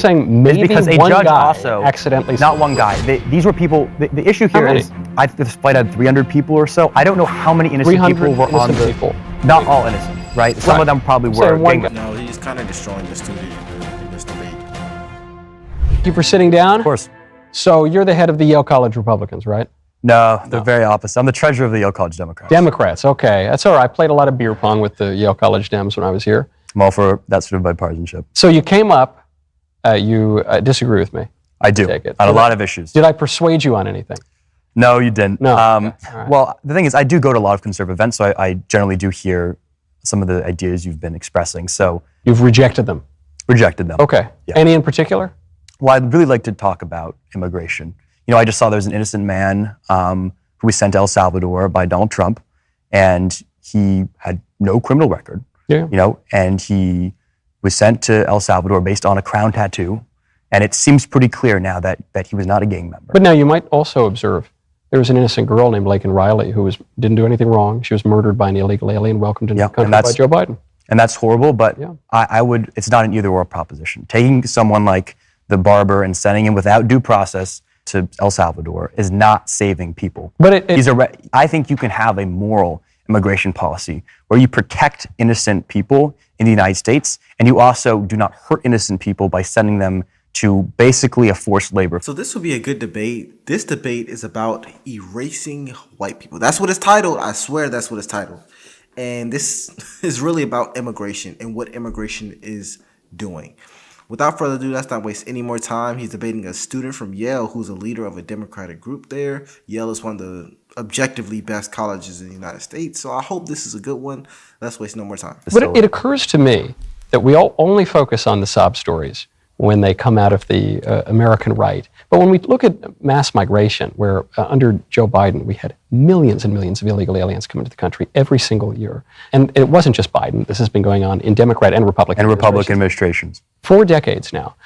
saying maybe because a one judge guy also accidentally... Not one guy. These were people... The issue here many? is, this flight had 300 people or so. I don't know how many innocent 300 people were on the... people. Not all innocent, right? Some of them probably were. No, he's kind of destroying the student in this debate. Thank you for sitting down. Of course. So you're the head of the Yale College Republicans, right? No, the very opposite. I'm the treasurer of the Yale College Democrats. Democrats, okay. That's all right. I played a lot of beer pong with the Yale College Dems when I was here. I'm all for that sort of bipartisanship. So you came up, you disagree with me. I do, on a lot of issues. Did I persuade you on anything? No, you didn't. No. Okay. Right. Well, the thing is, I do go to a lot of conservative events, so I generally do hear some of the ideas you've been expressing. So you've rejected them? Rejected them. Okay. Yeah. Any in particular? Well, I'd really like to talk about immigration. You know, I just saw there was an innocent man who was sent to El Salvador by Donald Trump, and he had no criminal record. Yeah. You know, and he was sent to El Salvador based on a crown tattoo, and it seems pretty clear now that he was not a gang member. But now you might also observe there was an innocent girl named Laken Riley who didn't do anything wrong. She was murdered by an illegal alien welcomed into the country by Joe Biden. And that's horrible, but it's not an either-or proposition. Taking someone like the barber and sending him without due process to El Salvador is not saving people. But I think you can have a moral immigration policy where you protect innocent people in the United States, and you also do not hurt innocent people by sending them to basically a forced labor. So this will be a good debate. This debate is about erasing white people. That's what it's titled. I swear that's what it's titled. And this is really about immigration and what immigration is doing. Without further ado, let's not waste any more time. He's debating a student from Yale who's a leader of a Democratic group there. Yale is one of the objectively best colleges in the United States. So I hope this is a good one. Let's waste no more time. But it occurs to me that we all only focus on the sob stories when they come out of the American right. But when we look at mass migration, where under Joe Biden, we had millions and millions of illegal aliens come into the country every single year. And it wasn't just Biden. This has been going on in Democrat and Republican administrations. 4 decades now.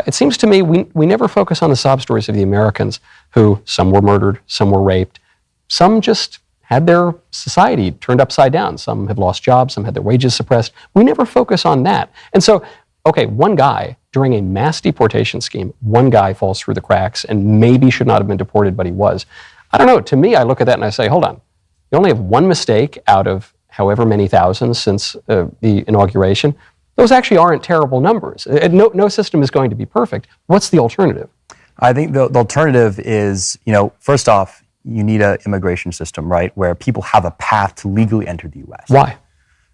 It seems to me we never focus on the sob stories of the Americans who, some were murdered, some were raped, some just had their society turned upside down. Some have lost jobs, some had their wages suppressed. We never focus on that. And so, okay, one guy during a mass deportation scheme, one guy falls through the cracks and maybe should not have been deported, but he was. I don't know. To me, I look at that and I say, hold on. You only have one mistake out of however many thousands since the inauguration. Those actually aren't terrible numbers. No system is going to be perfect. What's the alternative? I think the alternative is, first off, you need an immigration system, right, where people have a path to legally enter the U.S. Why?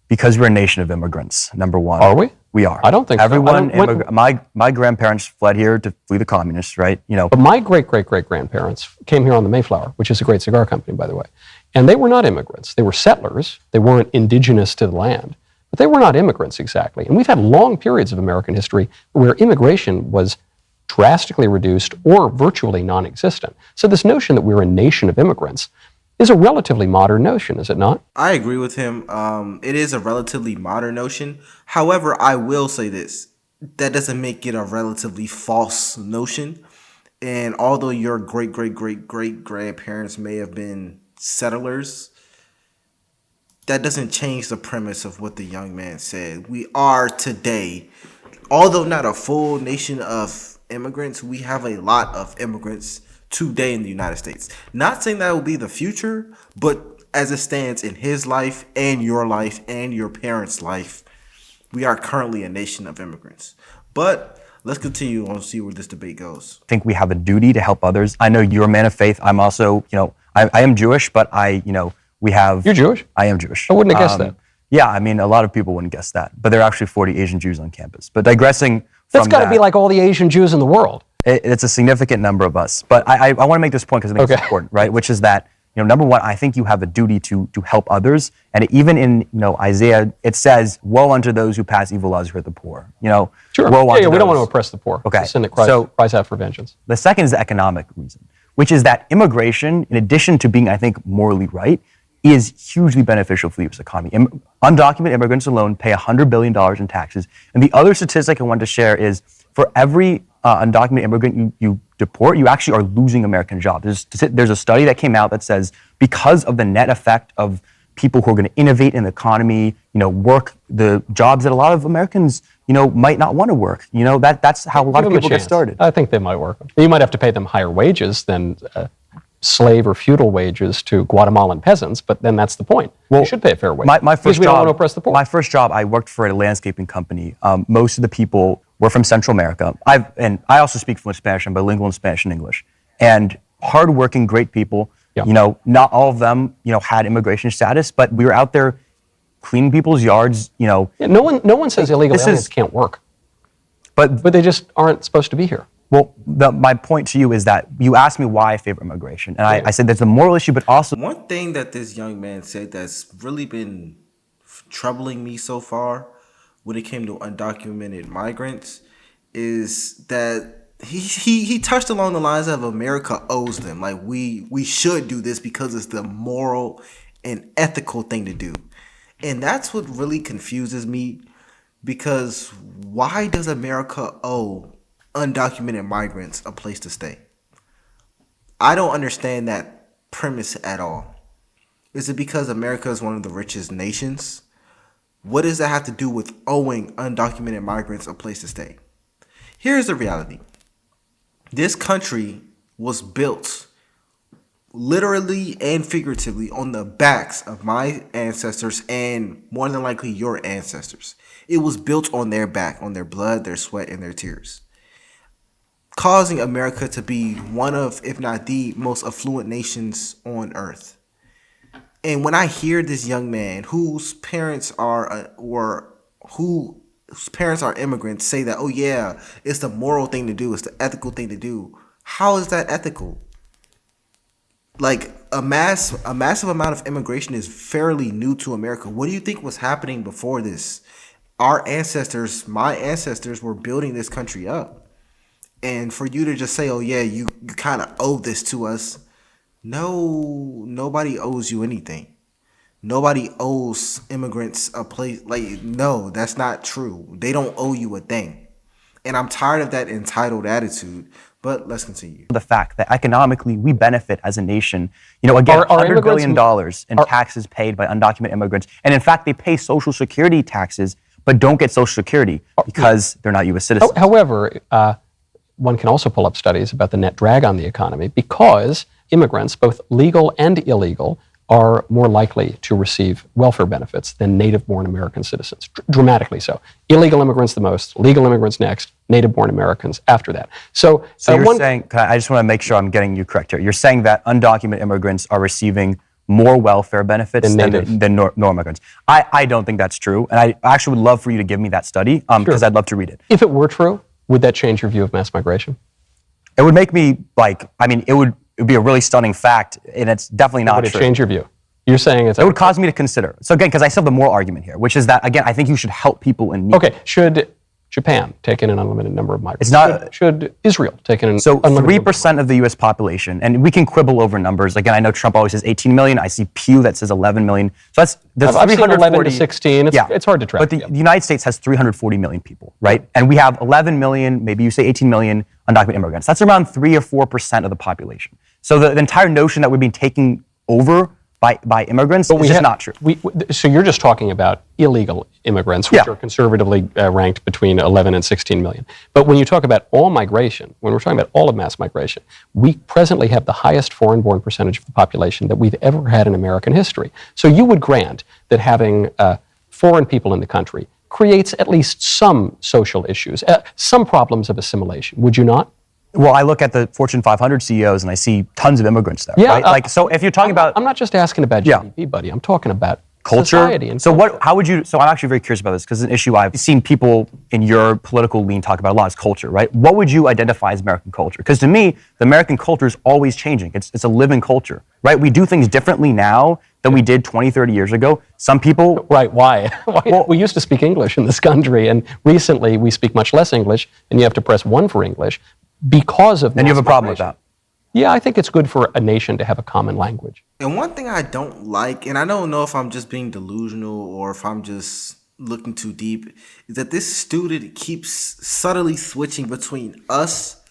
Because we're a nation of immigrants, number one. Are we? We are. I don't think everyone. My grandparents fled here to flee the communists, right? But my great-great-great-grandparents came here on the Mayflower, which is a great cigar company, by the way. And they were not immigrants. They were settlers. They weren't indigenous to the land. But they were not immigrants exactly. And we've had long periods of American history where immigration was drastically reduced or virtually non-existent. So this notion that we're a nation of immigrants is a relatively modern notion, is it not? I agree with him. It is a relatively modern notion. However, I will say this. That doesn't make it a relatively false notion. And although your great-great-great-great-grandparents may have been settlers, that doesn't change the premise of what the young man said. We are today, although not a full nation of immigrants, we have a lot of immigrants today in the United States. Not saying that will be the future, but as it stands in his life and your parents' life, we are currently a nation of immigrants. But let's continue on, see where this debate goes. I think we have a duty to help others. I know you're a man of faith. I'm also, I am Jewish, but we have... You're Jewish? I am Jewish. I wouldn't have guessed that. Yeah, I mean, a lot of people wouldn't guess that. But there are actually 40 Asian Jews on campus. But digressing from That's got to be like all the Asian Jews in the world. It's a significant number of us. But I want to make this point because I think it's important, right? Which is that, number one, I think you have a duty to help others. And even in, Isaiah, it says, woe unto those who pass evil laws who hurt the poor. Sure. Woe unto we don't want to oppress the poor. Okay. Sin that cries out for vengeance. The second is the economic reason, which is that immigration, in addition to being, I think, morally right, is hugely beneficial for the U.S. economy. Undocumented immigrants alone pay $100 billion in taxes. And the other statistic I want to share is for every undocumented immigrant you deport, you actually are losing American jobs. There's a study that came out that says because of the net effect of people who are going to innovate in the economy, work the jobs that a lot of Americans, might not want to work. That's how a lot of people get started. I think they might work. You might have to pay them higher wages than slave or feudal wages to Guatemalan peasants, but then that's the point. Well, you should pay a fair wage. My first we job, don't want to oppress the poor. My first job, I worked for a landscaping company. Most of the people were from Central America. I also speak fluent Spanish. I'm bilingual in Spanish and English. And hardworking, great people. Yeah. Not all of them, had immigration status, but we were out there cleaning people's yards. Yeah, no one says illegal aliens can't work, but they just aren't supposed to be here. Well, my point to you is that you asked me why I favor immigration, and I said there's a moral issue, but also one thing that this young man said that's really been troubling me so far when it came to undocumented migrants is that he touched along the lines of America owes them. Like we should do this because it's the moral and ethical thing to do. And that's what really confuses me, because why does America owe undocumented migrants a place to stay? I don't understand that premise at all. Is it because America is one of the richest nations? What does that have to do with owing undocumented migrants a place to stay? Here's the reality. This country was built literally and figuratively on the backs of my ancestors and more than likely your ancestors. It was built on their back, on their blood, their sweat, and their tears, causing America to be one of, if not the most affluent nations on earth. And when I hear this young man whose parents are immigrants say that, oh yeah, it's the moral thing to do, it's the ethical thing to do. How is that ethical? Like a massive amount of immigration is fairly new to America. What do you think was happening before this? Our ancestors, my ancestors, were building this country up. And for you to just say, oh yeah, you kind of owe this to us. No, nobody owes you anything. Nobody owes immigrants a place. Like, no, that's not true. They don't owe you a thing. And I'm tired of that entitled attitude. But let's continue. The fact that economically we benefit as a nation. Again, $100 billion in taxes paid by undocumented immigrants. And in fact, they pay Social Security taxes, but don't get Social Security because they're not U.S. citizens. However, one can also pull up studies about the net drag on the economy, because immigrants, both legal and illegal, are more likely to receive welfare benefits than native-born American citizens, dramatically so. Illegal immigrants the most, legal immigrants next, native-born Americans after that. So you're saying, I just want to make sure I'm getting you correct here. You're saying that undocumented immigrants are receiving more welfare benefits than non-immigrants. I don't think that's true, and I actually would love for you to give me that study, because I'd love to read it. If it were true, would that change your view of mass migration? It would make me it would be a really stunning fact, and it's definitely not true. Would it change your view? You're saying it would cause me to consider. So again, because I still have the moral argument here, which is that, again, I think you should help people in need. Okay, should Japan take in an unlimited number of migrants? It's not. Should Israel take in an so unlimited 3% of the U.S. population, and we can quibble over numbers. Again, I know Trump always says 18 million. I see Pew that says 11 million. So that's I've seen 11 to 16. It's hard to track. But the United States has 340 million people, right? And we have 11 million, maybe you say 18 million undocumented immigrants. That's around 3 or 4% of the population. So the entire notion that we've been taking over by immigrants is just not true. So you're just talking about illegal immigrants, which are conservatively ranked between 11 and 16 million. But when you talk about all migration, when we're talking about all of mass migration, we presently have the highest foreign-born percentage of the population that we've ever had in American history. So you would grant that having foreign people in the country creates at least some social issues, some problems of assimilation, would you not? Well, I look at the Fortune 500 CEOs and I see tons of immigrants there, right? So if you're talking about... I'm not just asking about GDP, buddy. I'm talking about culture. Society and so how would you... So I'm actually very curious about this, because it's an issue I've seen people in your political lean talk about a lot, is culture, right? What would you identify as American culture? Because to me, the American culture is always changing. It's a living culture, right? We do things differently now than we did 20, 30 years ago. Some people... Right, why? Well, we used to speak English in this country, and recently we speak much less English, and you have to press 1 for English. Because of and you have a problem with that? Yeah, I think it's good for a nation to have a common language. And one thing I don't like, and I don't know if I'm just being delusional or if I'm just looking too deep, is that this student keeps subtly switching between us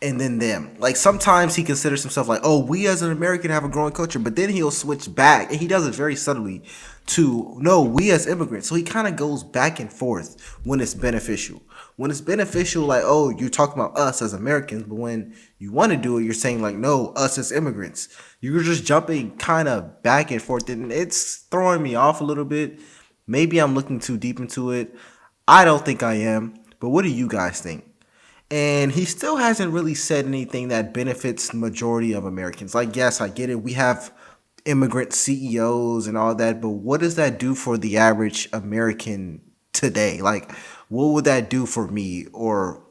and then them. Like sometimes he considers himself like, oh, we as an American have a growing culture, but then he'll switch back, and he does it very subtly to no, we as immigrants. So he kind of goes back and forth when it's beneficial. When it's beneficial, like, oh, you're talking about us as Americans, but when you want to do it, you're saying like, no, us as immigrants. You're just jumping kind of back and forth, and it's throwing me off a little bit. Maybe I'm looking too deep into it. I don't think I am, but what do you guys think? And he still hasn't really said anything that benefits the majority of Americans. Like, yes, I get it. We have immigrant CEOs and all that, but what does that do for the average American today? Like, what would that do for me or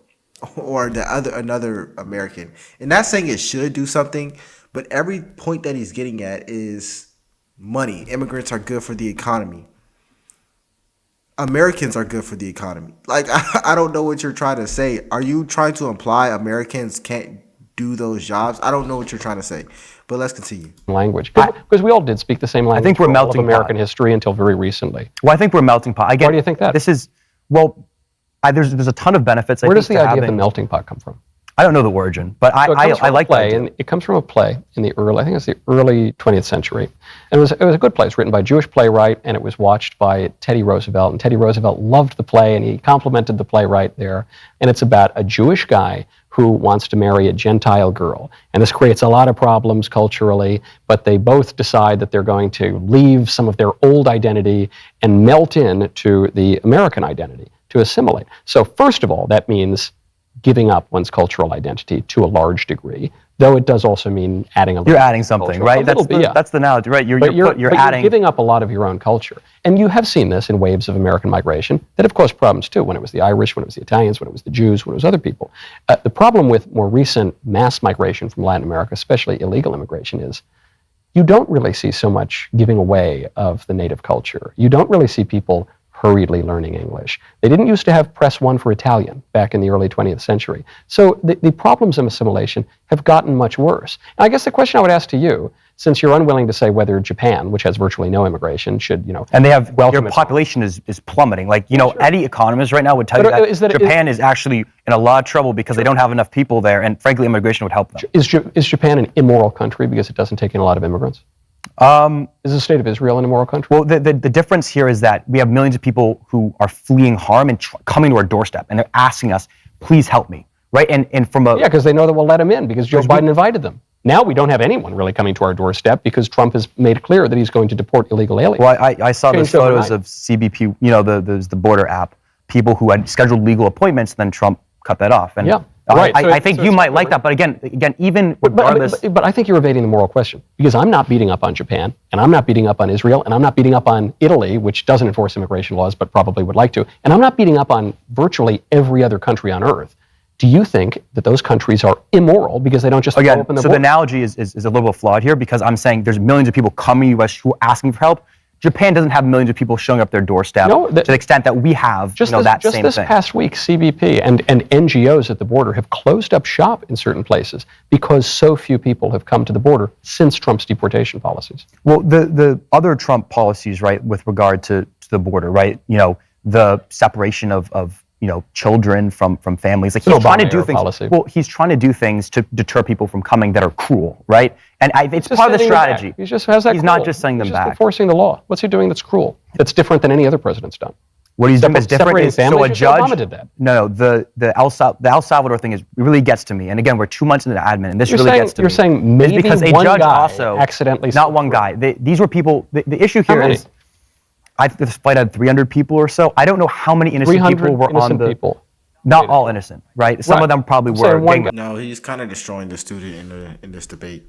another American? And not saying it should do something, but every point that he's getting at is money. Immigrants are good for the economy. Americans are good for the economy. Like, I don't know what you're trying to say. Are you trying to imply Americans can't do those jobs? I don't know what you're trying to say, but let's continue. Language. Because we all did speak the same language. I think we're for all of melting American pot. history until very recently. Well, I think we're a melting pot. Again, Why do you think that? This is, well, there's a ton of benefits. Where does the idea of the melting pot come from? I don't know the origin, but So it comes from I a like play, that. and it comes from a play in the early, I think it's the early 20th century. And it was a good play. It's written by a Jewish playwright, and it was watched by Teddy Roosevelt. And Teddy Roosevelt loved the play, and he complimented the playwright there. And it's about a Jewish guy who wants to marry a Gentile girl. And this creates a lot of problems culturally, but they both decide that they're going to leave some of their old identity and melt in to the American identity, to assimilate. So first of all, that means giving up one's cultural identity to a large degree, though it does also mean adding a little. You're adding something, right? That's the analogy, right? You're adding. You're giving up a lot of your own culture. And you have seen this in waves of American migration that have caused problems too, when it was the Irish, when it was the Italians, when it was the Jews, when it was other people. The problem with more recent mass migration from Latin America, especially illegal immigration, is you don't really see so much giving away of the native culture. You don't really see people hurriedly learning English. They didn't used to have press one for Italian back in the early 20th century. So the problems of assimilation have gotten much worse. And I guess the question I would ask to you, since you're unwilling to say whether Japan, which has virtually no immigration, should, and they have, your population is plummeting. Like, sure. Any economist right now would tell you that Japan is actually in a lot of trouble because they don't have enough people there, and frankly, immigration would help them. Is Japan an immoral country because it doesn't take in a lot of immigrants? Is the state of Israel an immoral country? Well, the difference here is that we have millions of people who are fleeing harm and coming to our doorstep, and they're asking us, please help me, right? And from a... Yeah, because they know that we'll let them in because Joe Biden invited them. Now we don't have anyone really coming to our doorstep because Trump has made it clear that he's going to deport illegal aliens. Well, I saw those photos of CBP, the border app, people who had scheduled legal appointments, then Trump cut that off. And yeah. Right. I think you might like that, but again, even regardless... But I think you're evading the moral question, because I'm not beating up on Japan, and I'm not beating up on Israel, and I'm not beating up on Italy, which doesn't enforce immigration laws, but probably would like to, and I'm not beating up on virtually every other country on earth. Do you think that those countries are immoral because they don't just throw open the so border? The analogy is a little flawed here, because I'm saying there's millions of people coming to U.S. who are asking for help. Japan doesn't have millions of people showing up their doorstep to the extent that we have that same thing. Just this past week, CBP and NGOs at the border have closed up shop in certain places because so few people have come to the border since Trump's deportation policies. Well, the other Trump policies, right, with regard to the border, right, the separation of children from families. Like, he's trying to do things. Policy. Well, he's trying to do things to deter people from coming that are cruel, right? And it's part of the strategy. He just has that. He's not just sending them back. He's enforcing the law. What's he doing that's cruel? That's different than any other president's done. What he's doing is different. Is so a judge. Obama did that. No, the El Salvador thing really gets to me. And again, we're 2 months into the admin, and this really gets to me. You're saying maybe because a one judge guy also accidentally. Not one guy. These were people. The issue here is, this flight had 300 people or so. I don't know how many innocent people were on the. People. Not all innocent, right? Some of them probably were. No, he's kind of destroying the student in this debate.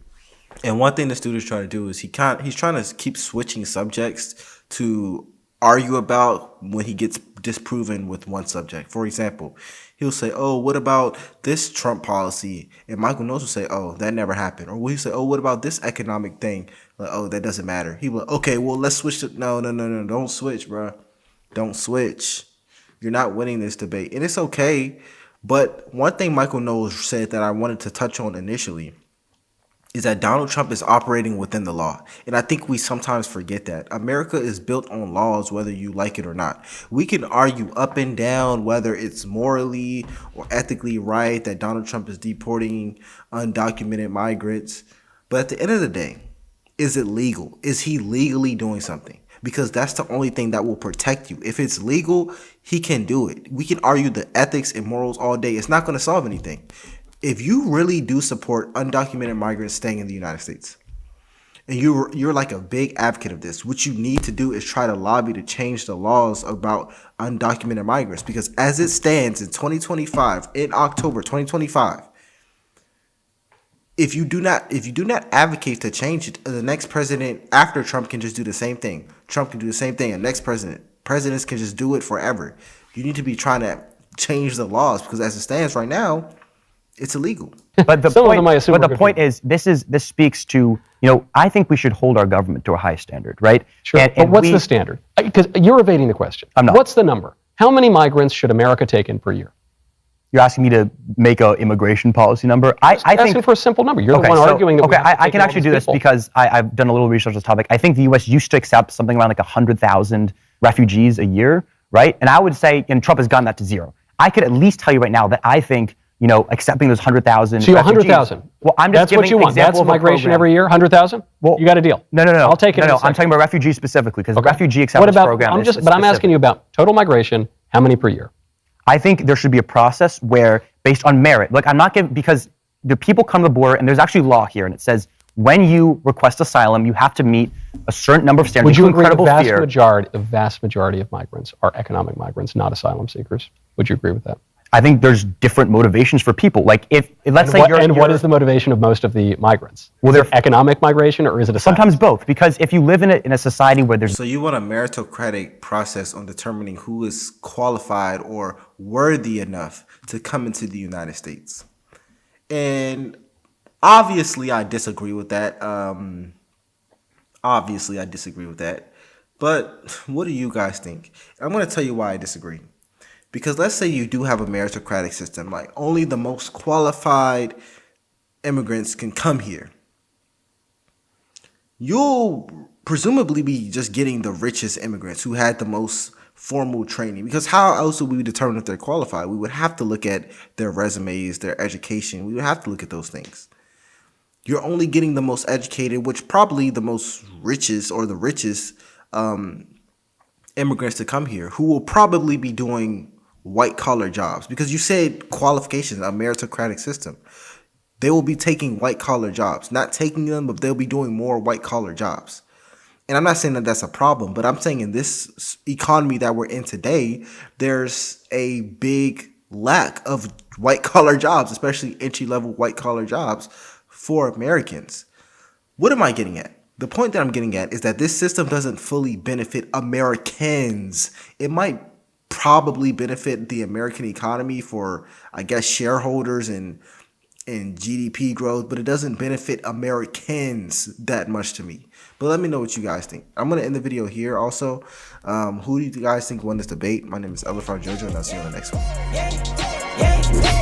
And one thing the student's trying to do is he's trying to keep switching subjects to argue about when he gets disproven with one subject. For example, he'll say, "Oh, what about this Trump policy?" And Michael Knowles will say, "Oh, that never happened." Or he'll say, "Oh, what about this economic thing?" Like, "Oh, that doesn't matter." He will, "Okay, well, let's switch to no, don't switch, bro. Don't switch. You're not winning this debate." And it's okay. But one thing Michael Knowles said that I wanted to touch on initially is that Donald Trump is operating within the law. And I think we sometimes forget that. America is built on laws, whether you like it or not. We can argue up and down whether it's morally or ethically right that Donald Trump is deporting undocumented migrants. But at the end of the day, is it legal? Is he legally doing something? Because that's the only thing that will protect you. If it's legal, he can do it. We can argue the ethics and morals all day. It's not going to solve anything. If you really do support undocumented migrants staying in the United States, and you're like a big advocate of this, what you need to do is try to lobby to change the laws about undocumented migrants. Because as it stands in 2025, in October 2025, if you do not advocate to change it, the next president after Trump can just do the same thing. Trump can do the same thing. And next presidents can just do it forever. You need to be trying to change the laws, because as it stands right now, it's illegal. But the point is, this speaks to, I think we should hold our government to a high standard, right? Sure. But what's the standard? Because you're evading the question. I'm not. What's the number? How many migrants should America take in per year? You're asking me to make an immigration policy number? I think asking for a simple number. You're the one arguing that. Okay, I can actually do this because I've done a little research on this topic. I think the U.S. used to accept something around like 100,000 refugees a year, right? And I would say, and Trump has gotten that to zero. I could at least tell you right now that I think, accepting those 100,000. So 100,000. Well, I'm just That's what you want. That's migration every year. 100,000. Well, you got a deal. No. I'll take it. No, I'm talking about refugees specifically, because the refugee acceptance program. I'm asking you about total migration. How many per year? I think there should be a process where, based on merit, like I'm not giving, because the people come to the border, and there's actually law here, and it says when you request asylum, you have to meet a certain number of standards. Would you agree the vast majority of migrants are economic migrants, not asylum seekers? Would you agree with that? I think there's different motivations for people. Like if let's say what is the motivation of most of the migrants? Well, is it economic migration, or is it asylum? Sometimes both, because if you live in a society where there's... So you want a meritocratic process on determining who is qualified or worthy enough to come into the United States. And obviously I disagree with that. But what do you guys think? I'm going to tell you why I disagree. Because let's say you do have a meritocratic system, like only the most qualified immigrants can come here. You'll presumably be just getting the richest immigrants who had the most formal training. Because how else would we determine if they're qualified? We would have to look at their resumes, their education. We would have to look at those things. You're only getting the most educated, which probably the most richest or the richest immigrants to come here, who will probably be doing white collar jobs, because you said qualifications, a meritocratic system. They will be taking white collar jobs, not taking them, but they'll be doing more white collar jobs. And I'm not saying that that's a problem, but I'm saying in this economy that we're in today, there's a big lack of white collar jobs, especially entry level white collar jobs for Americans. What am I getting at? The point that I'm getting at is that this system doesn't fully benefit Americans. It might probably benefit the American economy for, I guess, shareholders and GDP growth, but it doesn't benefit Americans that much to me. But let me know what you guys think. I'm going to end the video here also. Who do you guys think won this debate? My name is Jojo, and I'll see you on the next one.